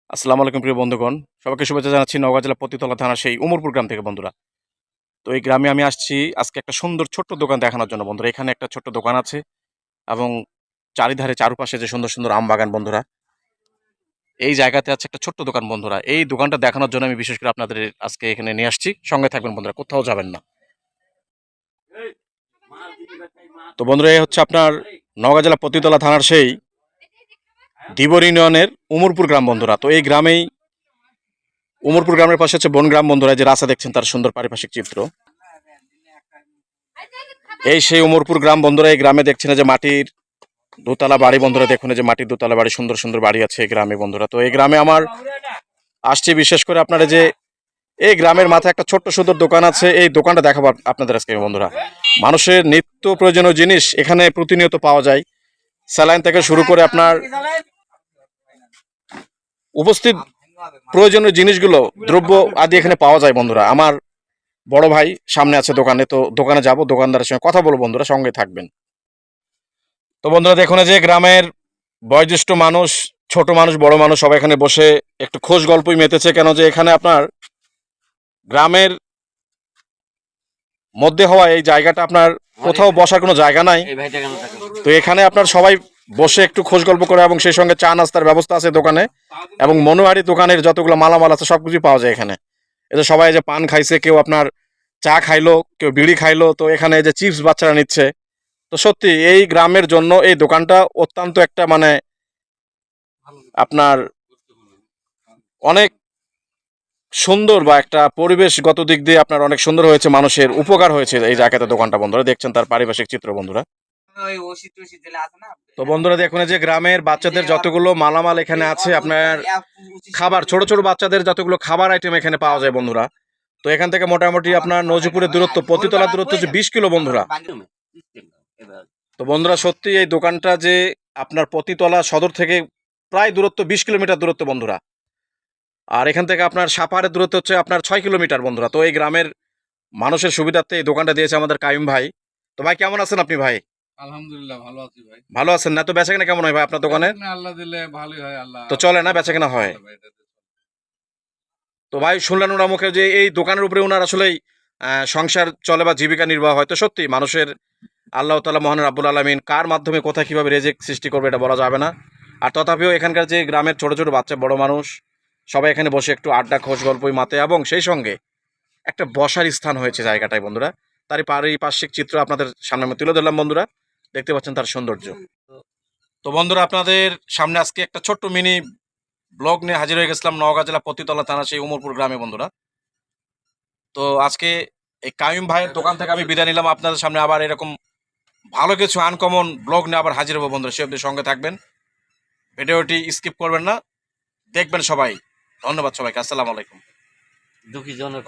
আসসালামু আলাইকুম প্রিয় বন্ধুগণ। সবাইকে শুভেচ্ছা জানাচ্ছি নওগাঁ জেলা পতিতলা থানা সেই উমরপুর গ্রাম থেকে বন্ধুরা। তো এই গ্রামে আমি আসছি আজকে একটা সুন্দর ছোট্ট দোকান দেখানোর জন্য বন্ধুরা। এখানে একটা ছোট্ট দোকান আছে এবং চারিধারে চারপাশে যে সুন্দর সুন্দর আম বাগান বন্ধুরা। এই জায়গাতে আছে একটা ছোট্ট দোকান বন্ধুরা। এই দোকানটা দেখানোর জন্য আমি বিশেষ করে আপনাদের আজকে এখানে নিয়ে আসছি। সঙ্গে থাকবেন বন্ধুরা, কোথাও যাবেন না। তো বন্ধুরা, এই হচ্ছে আপনার নওগাঁ জেলা পতিতলা থানার সেই ধীবর ইউনিয়নের উমরপুর গ্রাম বন্ধুরা। তো এই গ্রামেই উমরপুর গ্রামের পাশে হচ্ছে বনগ্রাম বন্ধুরা, যে রাস্তা দেখছেন তার সুন্দর পারিপার্শ্বিক চিত্র। এই সেই উমরপুর গ্রাম বন্ধুরা। এই গ্রামে দেখছেন যে মাটির দোতলা বাড়ি বন্ধুরা। দেখুন যে মাটির দোতলা বাড়ি, সুন্দর সুন্দর বাড়ি আছে এই গ্রামে বন্ধুরা। তো এই গ্রামে আমার আসছি বিশেষ করে আপনারা যে এই গ্রামের মাথায় একটা ছোট্ট সুন্দর দোকান আছে, এই দোকানটা দেখাবো আপনাদের আজকে বন্ধুরা। মানুষের নিত্য প্রয়োজনীয় জিনিস এখানে প্রতিনিয়ত পাওয়া যায়। স্যালাইন থেকে শুরু করে আপনার উপস্থিত প্রয়োজনীয় জিনিসগুলো, দ্রব্য আদি এখানে পাওয়া যায় বন্ধুরা। আমার বড় ভাই সামনে আছে দোকানে, তো দোকানে যাব, দোকানদারের সঙ্গে কথা বলবো বন্ধুরা, সঙ্গে থাকবেন। তো বন্ধুরা দেখুন যে গ্রামের বয়োজ্যেষ্ঠ মানুষ, ছোট মানুষ, বড় মানুষ সবাই এখানে বসে একটু খোশ গল্পই মেতেছে। কেন যে এখানে আপনার গ্রামের মধ্যে হওয়া এই জায়গাটা আপনার কোথাও বসার কোনো জায়গা নাই। তো এখানে আপনার সবাই বসে একটু খোঁজ গল্প করে এবং সেই সঙ্গে চা নাস্তার ব্যবস্থা আছে দোকানে, এবং মনোহারি দোকানের যতগুলো মালামাল আছে সবকিছু পাওয়া যায় এখানে। এটা সবাই যে পান খাইছে, কেউ আপনার চা খাইলো, কেউ বিড়ি খাইলো, তো এখানে যে চিপস বাচ্চারা নিচ্ছে। তো সত্যি এই গ্রামের জন্য এই দোকানটা অত্যন্ত একটা মানে আপনার অনেক সুন্দর, বা একটা পরিবেশগত দিক দিয়ে আপনার অনেক সুন্দর হয়েছে, মানুষের উপকার হয়েছে এই জায়গাতে দোকানটা বন্ধুরা। দেখছেন তার পারিপার্শ্বিক চিত্র বন্ধুরা। তো বন্ধুরা দেখুন যে গ্রামের বাচ্চাদের যতগুলো মালামাল এখানে আছে, আপনার খাবার, ছোট ছোট বাচ্চাদের যতগুলো খাবার আইটেম এখানে পাওয়া যায় বন্ধুরা। তো এখান থেকে মোটামুটি আপনার নজিপুরের দূরত্ব, পতিতলার দূরত্ব হচ্ছে 20 কিলো বন্ধুরা। তো বন্ধুরা সত্যি এই দোকানটা যে আপনার পতিতলা সদর থেকে প্রায় দূরত্ব 20 কিলোমিটার দূরত্ব বন্ধুরা। আর এখান থেকে আপনার সাপাহারের দূরত্ব হচ্ছে আপনার 6 কিলোমিটার বন্ধুরা। তো এই গ্রামের মানুষের সুবিধার্থে এই দোকানটা দিয়েছে আমাদের কাইম ভাই। তো ভাই কেমন আছেন আপনি ভাই? আলহামদুলিল্লাহ ভালো আছি ভাই। ভালো আছেন না? তো বেচাকেনা কেমন হয় ভাই আপনার দোকানে? আল্লাহ দিলে ভালোই হয়। আল্লাহ তো চলে না, বেচাকেনা হয়? তো ভাই শুনলেন ওনার মুখে যে এই দোকানের উপরে ওনার আসলেই সংসার চলে বা জীবিকা নির্বাহ হয়। তো সত্যি মানুষের আল্লাহ তাআলা মহান রাব্বুল আলামিন কার মাধ্যমে কোথায় কিভাবে রেজেক সৃষ্টি করবে এটা বলা যাবে না। আর তথাপিও এখানকার যে গ্রামের ছোট ছোট বাচ্চা, বড় মানুষ সবাই এখানে বসে একটু আড্ডা, খোশ গল্পই মাতে, এবং সেই সঙ্গে একটা বসার স্থান হয়েছে জায়গাটায় বন্ধুরা। তারই পারিপার্শ্বিক চিত্র আপনাদের সামনে আমি তুলে ধরলাম বন্ধুরা। দেখতে পাচ্ছেন তার সৌন্দর্য। তো বন্ধুরা আপনাদের সামনে আজকে একটা ছোট্ট মিনি ব্লগ নিয়ে হাজির হয়ে গেছিলাম নওগাঁ জেলা পতিতলা থানা সেই উমরপুর গ্রামে বন্ধুরা। তো আজকে এই কাইম ভাইয়ের দোকান থেকে আমি বিদায় নিলাম। আপনাদের সামনে আবার এরকম ভালো কিছু আনকমন ব্লগ নিয়ে আবার হাজির হবো বন্ধুরা। সে অবধি সঙ্গে থাকবেন, ভিডিওটি স্কিপ করবেন না, দেখবেন সবাই। ধন্যবাদ সবাইকে, আসসালামু আলাইকুম। দুঃখী জনের